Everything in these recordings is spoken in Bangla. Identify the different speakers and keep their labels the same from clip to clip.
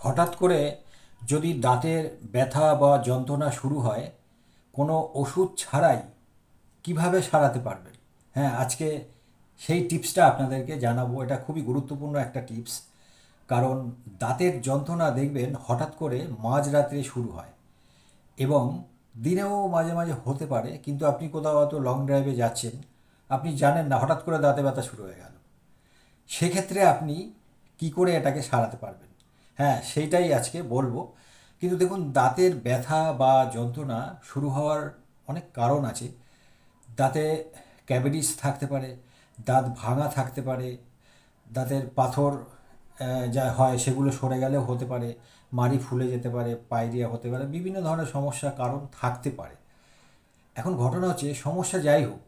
Speaker 1: হঠাৎ করে যদি দাঁতের ব্যথা বা যন্ত্রণা শুরু হয়, কোনো ওষুধ ছাড়াই কিভাবে সারাতে পারবেন? হ্যাঁ, আজকে সেই টিপসটা আপনাদেরকে জানাবো। এটা খুবই গুরুত্বপূর্ণ একটা টিপস। কারণ দাঁতের যন্ত্রণা দেখবেন হঠাৎ করে মাঝরাত্রে শুরু হয় এবং দিনেও মাঝে মাঝে হতে পারে, কিন্তু আপনি কোথাও হয়তো লং ড্রাইভে যাচ্ছেন, আপনি জানেন না, হঠাৎ করে দাঁতে ব্যথা শুরু হয়ে গেল। সেক্ষেত্রে আপনি কি করে এটাকে সারাতে পারবেন? হ্যাঁ, সেইটাই আজকে বলবো। কিন্তু দেখুন, দাঁতের ব্যথা বা যন্ত্রণা শুরু হওয়ার অনেক কারণ আছে। দাঁতে ক্যাভিটিস থাকতে পারে, দাঁত ভাঙা থাকতে পারে, দাঁতের পাথর যা হয় সেগুলো সরে গেলেও হতে পারে, মাড়ি ফুলে যেতে পারে, পায়রিয়া হতে পারে, বিভিন্ন ধরনের সমস্যার কারণ থাকতে পারে। এখন ঘটনা হচ্ছে, সমস্যা যাই হোক,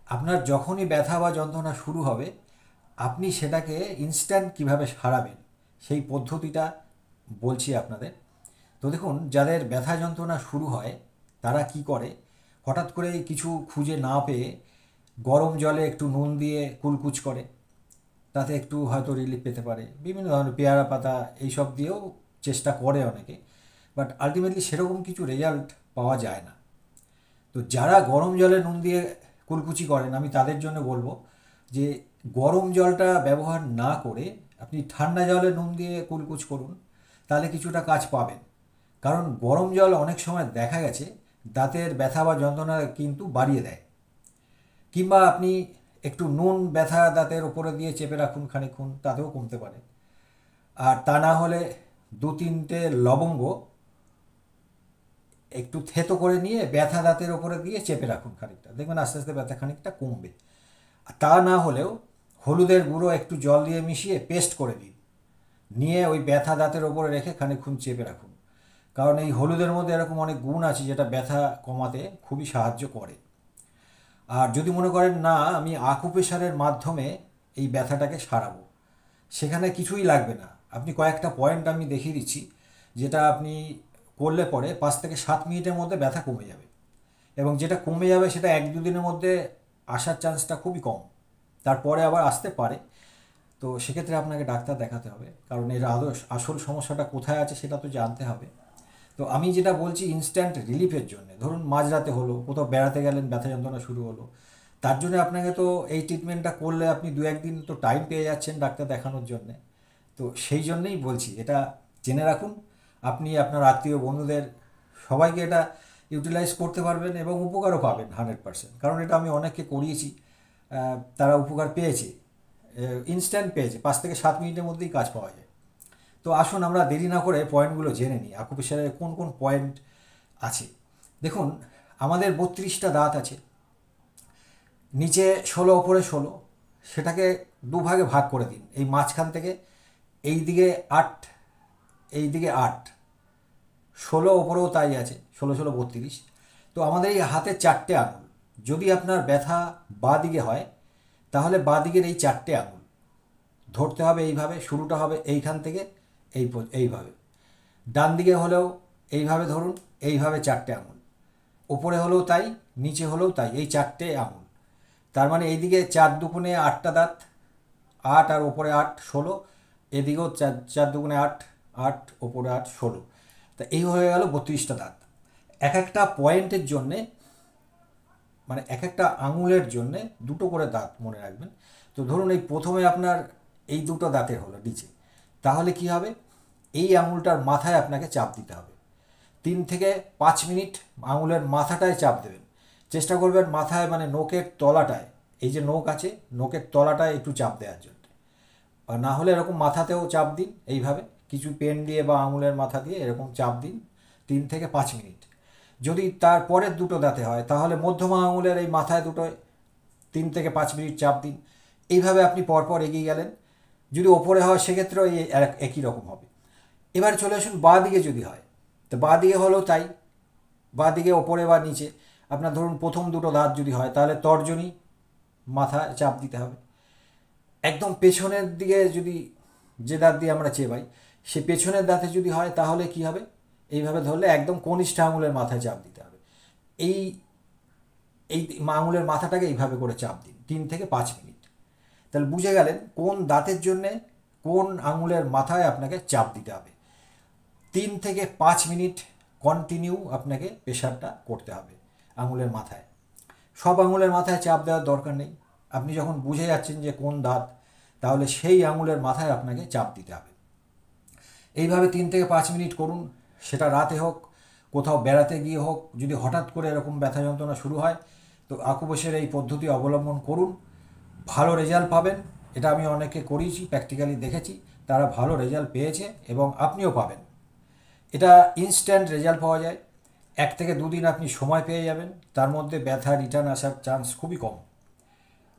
Speaker 1: আপনার যখনই ব্যথা বা যন্ত্রণা শুরু হবে, আপনি সেটাকে ইনস্ট্যান্ট কিভাবে সারাবেন সেই পদ্ধতিটা বলছি আপনাদের। তো দেখুন, যাদের ব্যথা যন্ত্রণা শুরু হয় তারা কি করে, হঠাৎ করে কিছু খুঁজে না পেয়ে গরম জলে একটু নুন দিয়ে কুলকুচ করে, তাতে একটু হয়তো রিলিফ পেতে পারে। বিভিন্ন ধরনের পেয়ারা পাতা এইসব দিয়েও চেষ্টা করে অনেকে, বাট আলটিমেটলি সেরকম কিছু রেজাল্ট পাওয়া যায় না। তো যারা গরম জলে নুন দিয়ে কুলকুচি করেন, আমি তাদের জন্য বলবো যে গরম জলটা ব্যবহার না করে আপনি ঠান্ডা জলে নুন দিয়ে কুলকুচ করুন, তাহলে কিছুটা কাজ পাবেন। কারণ গরম জল অনেক সময় দেখা গেছে দাঁতের ব্যথা বা যন্ত্রণা কিন্তু বাড়িয়ে দেয়। কিংবা আপনি একটু নুন ব্যথা দাঁতের ওপরে দিয়ে চেপে রাখুন খানিকক্ষণ, তাতেও কমতে পারে। আর তা না হলে দু তিনটে লবঙ্গ একটু থেতো করে নিয়ে ব্যথা দাঁতের ওপরে দিয়ে চেপে রাখুন খানিকটা, দেখবেন আস্তে আস্তে ব্যথা খানিকটা কমবে। আর তা না হলেও হলুদের গুঁড়ো একটু জল দিয়ে মিশিয়ে পেস্ট করে দিন, নিয়ে ওই ব্যথা দাঁতের ওপরে রেখে খানিকক্ষণ চেপে রাখুন। কারণ এই হলুদের মধ্যে এরকম অনেক গুণ আছে যেটা ব্যথা কমাতে খুবই সাহায্য করে। আর যদি মনে করেন না, আমি আকুপ্রেশারের মাধ্যমে এই ব্যথাটাকে সারাবো, সেখানে কিছুই লাগবে না। আপনি কয়েকটা পয়েন্ট আমি দেখিয়ে দিচ্ছি, যেটা আপনি করলে পরে 5 থেকে 7 মিনিটের মধ্যে ব্যথা কমে যাবে। এবং যেটা কমে যাবে সেটা 1-2 দিনের মধ্যে আসার চান্সটা খুবই কম, তারপরে আবার আসতে পারে। তো সেক্ষেত্রে আপনাকে ডাক্তার দেখাতে হবে, কারণ এর আসল সমস্যাটা কোথায় আছে সেটা তো জানতে হবে। তো আমি যেটা বলছি ইনস্ট্যান্ট রিলিফের জন্য, ধরুন মাঝরাতে হলো, কোথাও বেড়াতে গেলেন, ব্যথা যন্ত্রণা শুরু হলো, তার জন্য আপনাকে তো এই ট্রিটমেন্টটা করলে আপনি 2-1 দিন তো টাইম পেয়ে যাচ্ছেন ডাক্তার দেখানোর জন্যে। তো সেই জন্যেই বলছি, এটা জেনে রাখুন। আপনি আপনার আত্মীয় বন্ধুদের সবাইকে এটা ইউটিলাইজ করতে পারবেন এবং উপকারও পাবেন 100%। কারণ এটা আমি অনেককে করিয়েছি, তারা উপকার পেয়েছে, ইনস্ট্যান্ট পেয়েছে, 5 থেকে 7 মিনিটের মধ্যেই কাজ পাওয়া যায়। তো আসুন আমরা দেরি না করে পয়েন্টগুলো জেনে নিই, আকুপ্রেশারের কোন কোন পয়েন্ট আছে। দেখুন, আমাদের 32টা দাঁত আছে, নিচে 16, ওপরে 16। সেটাকে দুভাগে ভাগ করে দিন। এই মাঝখান থেকে এই দিকে 8, এই দিকে 8, 16 ওপরেও তাই আছে, 16, 16, 32। তো আমাদের এই হাতে 4টে আঙুল, যদি আপনার ব্যথা বাঁ দিকে হয় তাহলে বাঁ দিকের এই 4টে আঙুল ধরতে হবে এইভাবে, শুরুটা হবে এইখান থেকে এইভাবে। ডান দিকে হলেও এইভাবে ধরুন, এইভাবে 4টে আঙুল। ওপরে হলেও তাই, নিচে হলেও তাই, এই 4টে আঙুল। তার মানে এইদিকে 4 দুগুণে 8টা দাঁত, 8 আর ওপরে 8, 16। এদিকেও 4 4 দুগুণে 8, 8 ওপরে 8, 16। তা এই হয়ে গেল 32টা দাঁত। এক একটা পয়েন্টের জন্যে, মানে এক একটা আঙুলের জন্যে দুটো করে দাঁত মনে রাখবেন। তো ধরুন এই প্রথমে আপনার এই দুটো দাঁতের হলো নিচে, তাহলে কি হবে, এই আঙুলটার মাথায় আপনাকে চাপ দিতে হবে। 3 থেকে 5 মিনিট আঙুলের মাথাটায় চাপ দেবেন। চেষ্টা করবেন মাথায়, মানে নোকের তলাটায়, এই যে নোক আছে, নোকের তলাটায় একটু চাপ দেওয়ার জন্য। আর না হলে এরকম মাথাতেও চাপ দিন, এইভাবে কিছু পেন দিয়ে বা আঙুলের মাথা দিয়ে এরকম চাপ দিন 3 থেকে 5 মিনিট। যদি তার পরের দুটো দাঁতে হয় তাহলে মধ্যমা আঙুলের এই মাথায় দুটোয় 3 থেকে 5 মিনিট চাপ দিন। এইভাবে আপনি পরপর এগিয়ে গেলেন। যদি ওপরে হয় সেক্ষেত্রেও এই একই রকম হবে। এবার চলে আসুন বাঁ দিকে যদি হয়, তো বাঁ দিকে হলেও তাই, বাঁ দিকে ওপরে বা নিচে। আপনার ধরুন প্রথম দুটো দাঁত যদি হয় তাহলে তর্জনী মাথায় চাপ দিতে হবে। একদম পেছনের দিকে যদি, যে দাঁত দিয়ে আমরা চেবাই, সে পেছনের দাঁতে যদি হয় তাহলে কি হবে, এইভাবে ধরলে একদম কনিষ্ঠ আঙুলের মাথায় চাপ দিতে হবে। এই এই আঙুলের মাথাটাকে এইভাবে করে চাপ দিন 3 থেকে 5 মিনিট। তাহলে বুঝে গেলেন কোন দাঁতের জন্যে কোন আঙুলের মাথায় আপনাকে চাপ দিতে হবে। 3 থেকে 5 মিনিট কন্টিনিউ আপনাকে প্রেশারটা করতে হবে আঙুলের মাথায়। সব আঙুলের মাথায় চাপ দেওয়ার দরকার নেই। আপনি যখন বুঝে যাচ্ছেন যে কোন দাঁত, তাহলে সেই আঙুলের মাথায় আপনাকে চাপ দিতে হবে। এইভাবে 3 থেকে 5 মিনিট করুন, সেটা রাতে হোক, কোথাও বেড়াতে গিয়ে হোক। যদি হঠাৎ করে এরকম ব্যথা যন্ত্রণা শুরু হয়, তো আকুপাঙ্কচারের এই পদ্ধতি অবলম্বন করুন, ভালো রেজাল্ট পাবেন। এটা আমি অনেকে করিয়েছি, প্র্যাকটিক্যালি দেখেছি, তারা ভালো রেজাল্ট পেয়েছে এবং আপনিও পাবেন। এটা ইনস্ট্যান্ট রেজাল্ট পাওয়া যায়। 1 থেকে 2 দিন আপনি সময় পেয়ে যাবেন, তার মধ্যে ব্যথা রিটার্ন আসার চান্স খুবই কম।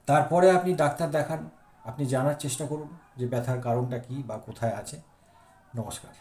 Speaker 1: তারপরে আপনি ডাক্তার দেখান, আপনি জানার চেষ্টা করুন যে ব্যথার কারণটা কী বা কোথায় আছে। নমস্কার।